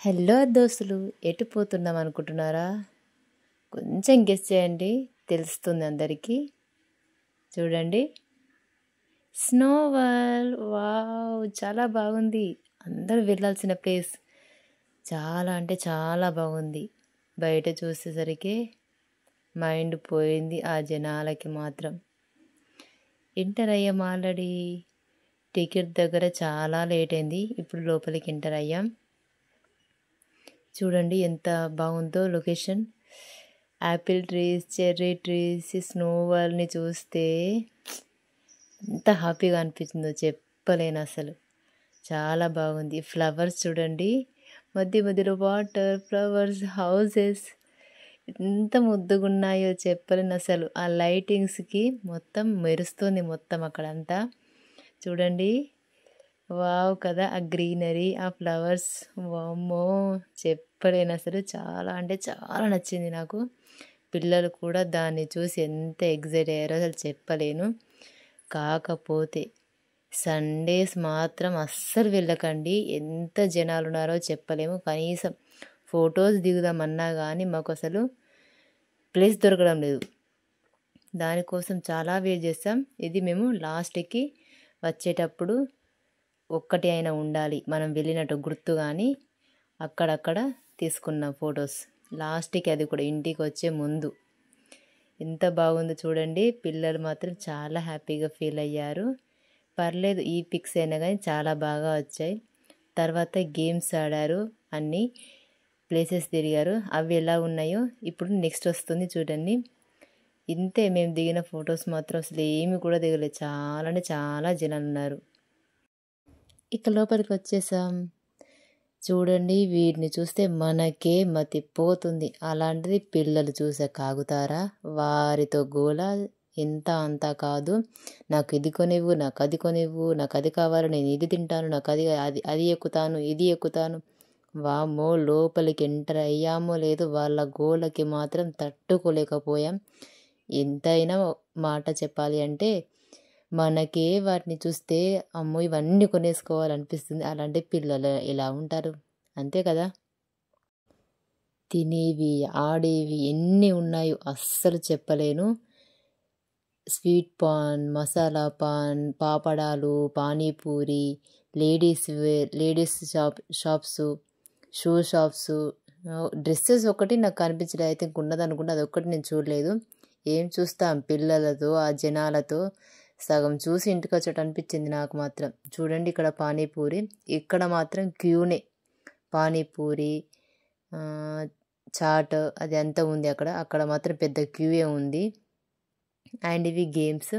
Hello దోస్తులు, ఎటు పోతున్నాం అనుకుంటున్నారా? కొంచెం గెస్ చేయండి, తెలుస్తుంది అందరికీ. చూడండి, స్నో వరల్డ్. వావ్, చాలా బాగుంది. అందరూ వెళ్ళాల్సిన ప్లేస్. చాలా అంటే చాలా బాగుంది. బయట చూసేసరికి మైండ్ పోయింది ఆ జనాలకి మాత్రం. ఎంటర్ అయ్యాం ఆల్రెడీ. టికెట్ దగ్గర చాలా లేట్ అయింది. ఇప్పుడు లోపలికి ఎంటర్ అయ్యాం. చూడండి ఎంత బాగుందో location. Apple trees, cherry trees, snow వరల్డ్ని చూస్తే ఎంత హ్యాపీగా అనిపించిందో చెప్పలేను అసలు. చాలా బాగుంది. ఫ్లవర్స్ చూడండి, మధ్య మధ్యలో వాటర్, ఫ్లవర్స్, హౌసెస్ ఎంత ముద్దుగా ఉన్నాయో చెప్పలేను అసలు. ఆ లైటింగ్స్కి మొత్తం మెరుస్తుంది మొత్తం అక్కడంతా. చూడండి, వావ్ కదా, ఆ గ్రీనరీ, ఆ ఫ్లవర్స్, వామ్మో చెప్పలేను అసలు. చాలా అంటే చాలా నచ్చింది నాకు. పిల్లలు కూడా దాన్ని చూసి ఎంత ఎగ్జైట్ అయ్యారో అసలు చెప్పలేను. కాకపోతే సండేస్ మాత్రం అస్సలు వెళ్ళకండి. ఎంత జనాలు ఉన్నారో చెప్పలేము. కనీసం ఫొటోస్ దిగుదామన్నా కానీ మాకు అసలు ప్లేస్ దొరకడం లేదు. దానికోసం చాలా వెయిట్ చేస్తాం. ఇది మేము లాస్ట్కి వచ్చేటప్పుడు ఒక్కటి అయినా ఉండాలి మనం వెళ్ళినట్టు గుర్తు, కానీ అక్కడక్కడ తీసుకున్న ఫొటోస్ లాస్ట్కి, అది కూడా ఇంటికి వచ్చే ముందు. ఎంత బాగుందో చూడండి. పిల్లలు మాత్రం చాలా హ్యాపీగా ఫీల్ అయ్యారు. పర్లేదు, ఈ పిక్స్ అయినా కానీ చాలా బాగా వచ్చాయి. తర్వాత గేమ్స్ ఆడారు, అన్ని ప్లేసెస్ తిరిగారు. అవి ఎలా ఉన్నాయో ఇప్పుడు నెక్స్ట్ వస్తుంది చూడండి. ఇంతే, మేము దిగిన ఫొటోస్ మాత్రం అసలు ఏమి కూడా దిగలేదు. చాలా అంటే చాలా జనాలు ఉన్నారు. ఇక లోపలికి వచ్చేసాం. చూడండి, వీటిని చూస్తే మనకే మతిపోతుంది. అలాంటిది పిల్లలు చూసే కాగుతారా? వారితో గోల ఎంత అంతా కాదు. నాకు ఇది కొనివ్వు, నాకు అది కొనివ్వు, నాకు అది కావాలి, నేను ఇది తింటాను, నాకు అది ఎక్కుతాను, ఇది ఎక్కుతాను. వామ్మో, లోపలికి ఎంటర్ అయ్యామో లేదు, వాళ్ళ గోలకి మాత్రం తట్టుకోలేకపోయాం. ఎంతైనా మాట చెప్పాలి అంటే మనకే వాటిని చూస్తే అమ్మో ఇవన్నీ కొనేసుకోవాలనిపిస్తుంది. అలాంటి పిల్లలు ఎలా ఉంటారు, అంతే కదా. తినేవి, ఆడేవి ఎన్ని ఉన్నాయో అస్సలు చెప్పలేను. స్వీట్ పాన్, మసాలా పాన్, పాపడాలు, panipuri, ladies shops, shoe shops, dresses ఒకటి నాకు కనిపించలేదు. అయితే ఉన్నదనుకుంటే అది ఒక్కటి నేను చూడలేదు. ఏం చూస్తాం పిల్లలతో, ఆ జనాలతో. సగం చూసి ఇంటికి వచ్చేటట్టు అనిపించింది నాకు మాత్రం. చూడండి, ఇక్కడ పానీపూరి, ఇక్కడ మాత్రం క్యూనే. పానీపూరి, చాట్ అది అంతా ఉంది అక్కడ మాత్రం పెద్ద క్యూయే ఉంది. అండ్ ఇవి గేమ్స్.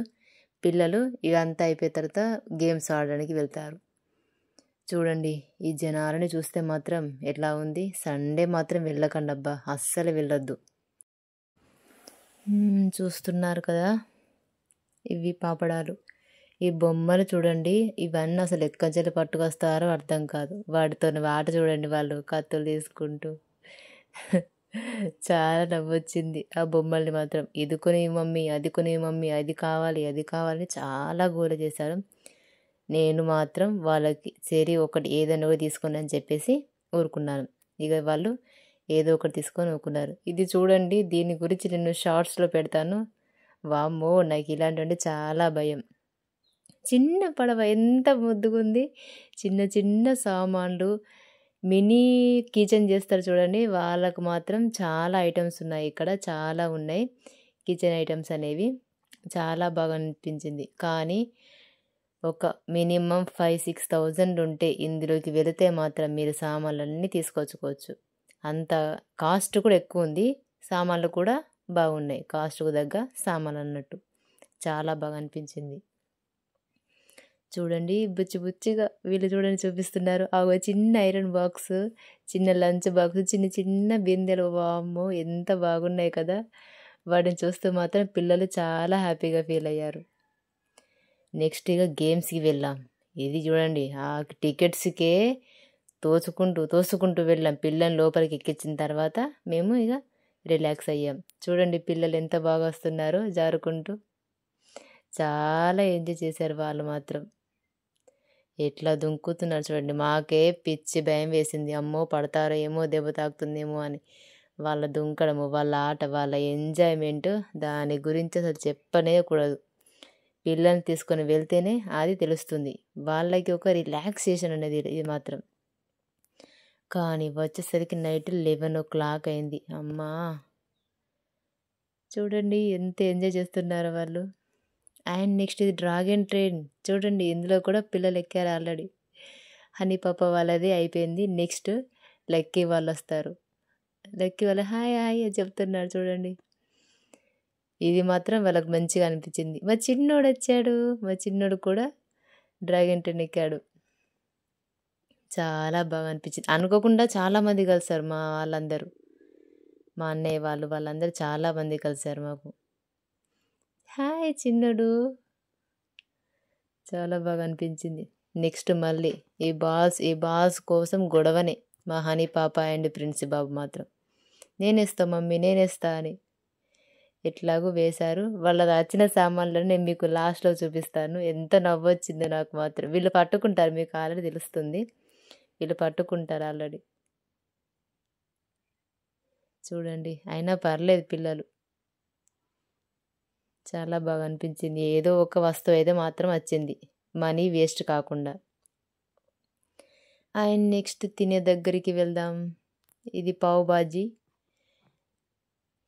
పిల్లలు ఇవంతా అయిపోయిన తర్వాత గేమ్స్ ఆడడానికి వెళ్తారు. చూడండి, ఈ జనాలని చూస్తే మాత్రం ఎట్లా ఉంది. సండే మాత్రం వెళ్ళకండి అబ్బా, అస్సలు వెళ్ళొద్దు. చూస్తున్నారు కదా, ఇవి పాపడాలు. ఈ బొమ్మలు చూడండి, ఇవన్నీ అసలు ఎక్కడి పట్టుకొస్తారో అర్థం కాదు. వాటితో ఆట చూడండి, వాళ్ళు కత్తులు తీసుకుంటూ. చాలా నవ్వొచ్చింది ఆ బొమ్మల్ని మాత్రం. ఇది కొని మమ్మీ, అది కొని మమ్మీ, అది కావాలి, అది కావాలి, చాలా గోల చేశారు. నేను మాత్రం వాళ్ళకి సరే ఒకటి ఏదైనా ఒకటి తీసుకొని అని చెప్పేసి ఊరుకున్నాను. ఇక వాళ్ళు ఏదో ఒకటి తీసుకొని ఊరుకున్నారు. ఇది చూడండి, దీని గురించి నేను షార్ట్స్లో పెడతాను. వామ్మో, నాకు ఇలాంటివంటే చాలా భయం. చిన్న పడవ ఎంత ముద్దుగుంది. చిన్న చిన్న సామాన్లు, మినీ కిచెన్ చేస్తారు చూడండి, వాళ్ళకు మాత్రం చాలా ఐటమ్స్ ఉన్నాయి. ఇక్కడ చాలా ఉన్నాయి కిచెన్ ఐటమ్స్ అనేవి. చాలా బాగా అనిపించింది. కానీ ఒక మినిమం 5,000-6,000 ఉంటే ఇందులోకి వెళితే మాత్రం మీరు సామాన్లన్నీ తీసుకొచ్చుకోవచ్చు. అంత కాస్ట్ కూడా ఎక్కువ ఉంది. సామాన్లు కూడా బాగున్నాయి, కాస్ట్కు తగ్గ సామాన్లు అన్నట్టు. చాలా బాగా అనిపించింది. చూడండి, బుచ్చి బుచ్చిగా వీళ్ళు చూడండి చూపిస్తున్నారు. ఆ చిన్న ఐరన్ బాక్స్, చిన్న లంచ్ బాక్స్, చిన్న చిన్న బిందెలు, వామ్మో ఎంత బాగున్నాయి కదా. వాటిని చూస్తూ మాత్రం పిల్లలు చాలా హ్యాపీగా ఫీల్ అయ్యారు. నెక్స్ట్ ఇక గేమ్స్కి వెళ్ళాం. ఇది చూడండి, ఆ టికెట్స్కే తోసుకుంటూ వెళ్ళాం. పిల్లల్ని లోపలికి ఎక్కించిన తర్వాత మేము ఇక రిలాక్స్ అయ్యాం. చూడండి, పిల్లలు ఎంత బాగా వస్తున్నారో జారుకుంటూ. చాలా ఎంజాయ్ చేశారు వాళ్ళు మాత్రం. ఎట్లా దుంకుతున్నాడు చూడండి. మాకే పిచ్చి భయం వేసింది. అమ్మో పడతారో ఏమో, దెబ్బ తాకుతుందేమో అని. వాళ్ళ దుంకడము, వాళ్ళ ఆట, వాళ్ళ ఎంజాయ్మెంట్, దాని గురించి అసలు చెప్పనే కూడదు. పిల్లల్ని తీసుకొని వెళ్తేనే అది తెలుస్తుంది. వాళ్ళకి ఒక రిలాక్సేషన్ అనేది ఇది మాత్రం. కానీ వచ్చేసరికి నైట్ 11:00 అయింది. అమ్మా చూడండి ఎంత ఎంజాయ్ చేస్తున్నారో వాళ్ళు. అండ్ నెక్స్ట్ ఇది డ్రాగన్ ట్రైన్ చూడండి. ఇందులో కూడా పిల్లలు ఎక్కారు ఆల్రెడీ. హనీ పాప వాళ్ళది అయిపోయింది. నెక్స్ట్ లక్కీ వాళ్ళు వస్తారు. లక్కీ వాళ్ళు హాయ్ హాయ్ అని చెప్తున్నారు చూడండి. ఇది మాత్రం వాళ్ళకి మంచిగా అనిపించింది. మా చిన్నోడు వచ్చాడు. మా చిన్నోడు కూడా డ్రాగన్ ట్రైన్ ఎక్కాడు. చాలా బాగా అనిపించింది. అనుకోకుండా చాలామంది కలిసారు మా వాళ్ళందరూ. మా అన్నయ్య వాళ్ళు వాళ్ళందరూ చాలామంది కలిసారు మాకు. హాయ్ చిన్నోడు. చాలా బాగా అనిపించింది. నెక్స్ట్ మళ్ళీ ఈ బాల్స్ కోసం గొడవనే మా హనీ పాప అండ్ ప్రిన్సి బాబు మాత్రం. నేనేస్తా మమ్మీ నేనేస్తా అని ఎట్లాగో వేశారు. వాళ్ళ వచ్చిన సామాన్లను నేను మీకు లాస్ట్లో చూపిస్తాను. ఎంత నవ్వొచ్చిందో నాకు మాత్రం. వీళ్ళు పట్టుకుంటారు, మీకు ఆల్రెడీ తెలుస్తుంది. వీళ్ళు పట్టుకుంటారు ఆల్రెడీ. చూడండి అయినా పర్లేదు పిల్లలు. చాలా బాగా అనిపించింది. ఏదో ఒక వస్తువు అయితే మాత్రం వచ్చింది, మనీ వేస్ట్ కాకుండా. అండ్ నెక్స్ట్ తినే దగ్గరికి వెళ్దాం. ఇది పావ్ బాజీ.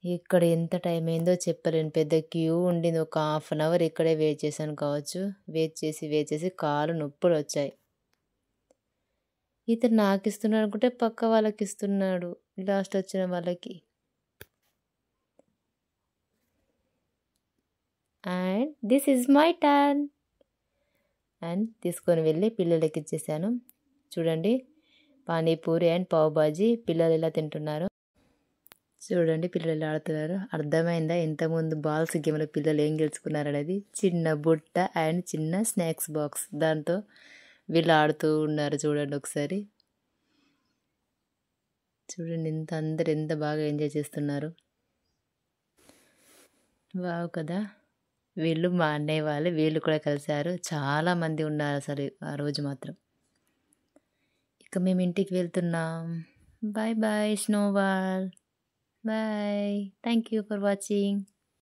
ఇక్కడ ఎంత టైం అయిందో చెప్పలేను. పెద్ద క్యూ ఉండింది. ఒక 1/2 అవర్ ఇక్కడే వెయిట్ చేశాను కావచ్చు. వెయిట్ చేసి కాళ్ళు నొప్పులు వచ్చాయి. ఇతను నాకు ఇస్తున్నాడు అనుకుంటే పక్క వాళ్ళకి ఇస్తున్నాడు, లాస్ట్ వచ్చిన వాళ్ళకి. And this is my turn. And తీసుకొని వెళ్ళి పిల్లలకి ఇచ్చేసాను. చూడండి పానీపూరి అండ్ పావ్ బాజీ పిల్లలు ఎలా తింటున్నారు చూడండి. పిల్లలు ఎలా ఆడుతున్నారు. అర్థమైందా ఇంతకుముందు బాల్స్ గేమ్లో పిల్లలు ఏం గెలుచుకున్నారు అనేది? చిన్న బుట్ట అండ్ చిన్న స్నాక్స్ బాక్స్, దాంతో వీళ్ళు ఆడుతూ ఉన్నారు. చూడండి ఒకసారి. చూడండి అందరు ఎంత బాగా ఎంజాయ్ చేస్తున్నారు. వావ్ కదా. వీళ్ళు మా అన్నయ్య వాళ్ళు, వీళ్ళు కూడా కలిశారు. చాలామంది ఉన్నారు అసలు ఆ రోజు మాత్రం. ఇక మేము ఇంటికి వెళ్తున్నాం. Bye bye snowball. Bye. Thank you for watching.